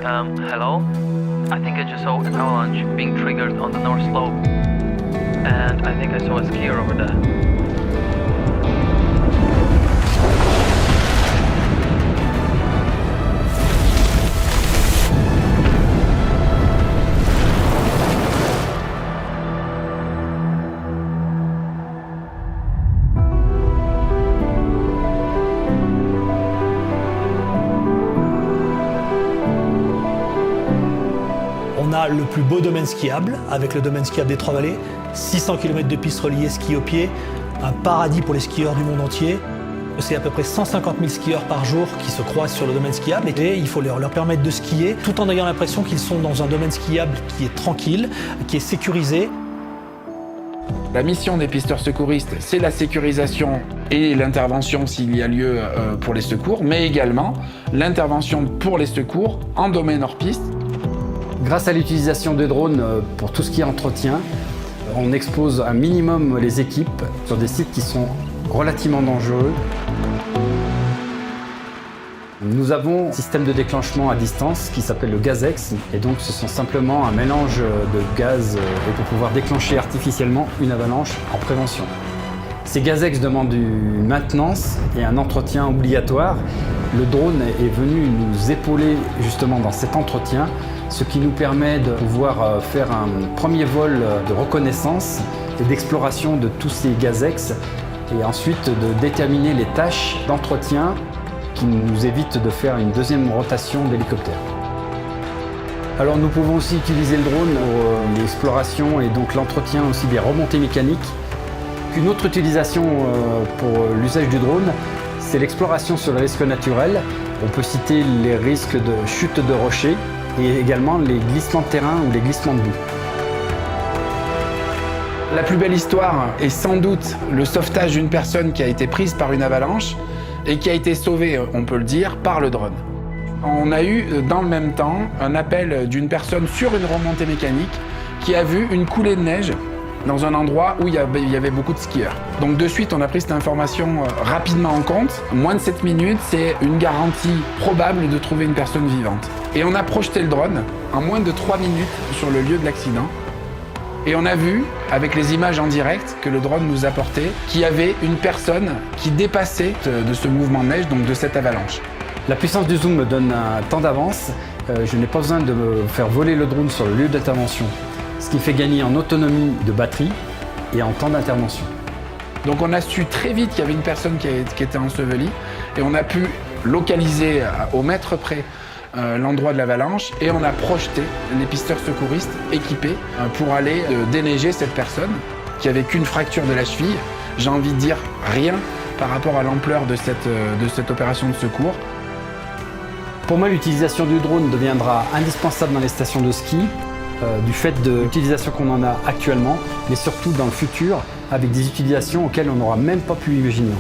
Hello? I think I just saw an avalanche being triggered on the north slope. And I think I saw a skier over there. On a le plus beau domaine skiable, avec le domaine skiable des Trois-Vallées, 600 km de pistes reliées ski au pied, un paradis pour les skieurs du monde entier. C'est à peu près 150 000 skieurs par jour qui se croisent sur le domaine skiable et il faut leur permettre de skier tout en ayant l'impression qu'ils sont dans un domaine skiable qui est tranquille, qui est sécurisé. La mission des pisteurs secouristes, c'est la sécurisation et l'intervention s'il y a lieu pour les secours, mais également l'intervention pour les secours en domaine hors piste. Grâce à l'utilisation de drones pour tout ce qui est entretien, on expose un minimum les équipes sur des sites qui sont relativement dangereux. Nous avons un système de déclenchement à distance qui s'appelle le GazEx et donc ce sont simplement un mélange de gaz et pour pouvoir déclencher artificiellement une avalanche en prévention. Ces GazEx demandent une maintenance et un entretien obligatoire. Le drone est venu nous épauler justement dans cet entretien, ce qui nous permet de pouvoir faire un premier vol de reconnaissance et d'exploration de tous ces GazEx et ensuite de déterminer les tâches d'entretien qui nous évitent de faire une deuxième rotation d'hélicoptère. Alors nous pouvons aussi utiliser le drone pour l'exploration et donc l'entretien aussi des remontées mécaniques. Une autre utilisation pour l'usage du drone, c'est l'exploration sur les risques naturels. On peut citer les risques de chute de rochers et également les glissements de terrain ou les glissements de boue. La plus belle histoire est sans doute le sauvetage d'une personne qui a été prise par une avalanche et qui a été sauvée, on peut le dire, par le drone. On a eu dans le même temps un appel d'une personne sur une remontée mécanique qui a vu une coulée de neige dans un endroit où il y avait beaucoup de skieurs. Donc de suite, on a pris cette information rapidement en compte. Moins de 7 minutes, c'est une garantie probable de trouver une personne vivante. Et on a projeté le drone en moins de 3 minutes sur le lieu de l'accident. Et on a vu, avec les images en direct que le drone nous apportait, qu'il y avait une personne qui dépassait de ce mouvement de neige, donc de cette avalanche. La puissance du zoom me donne un temps d'avance. Je n'ai pas besoin de me faire voler le drone sur le lieu d'intervention, ce qui fait gagner en autonomie de batterie et en temps d'intervention. Donc on a su très vite qu'il y avait une personne qui était ensevelie et on a pu localiser au mètre près l'endroit de l'avalanche et on a projeté les pisteurs secouristes équipés pour aller déneiger cette personne qui avait qu'une fracture de la cheville. J'ai envie de dire rien par rapport à l'ampleur de cette opération de secours. Pour moi, l'utilisation du drone deviendra indispensable dans les stations de ski du fait de l'utilisation qu'on en a actuellement, mais surtout dans le futur avec des utilisations auxquelles on n'aura même pas pu imaginer.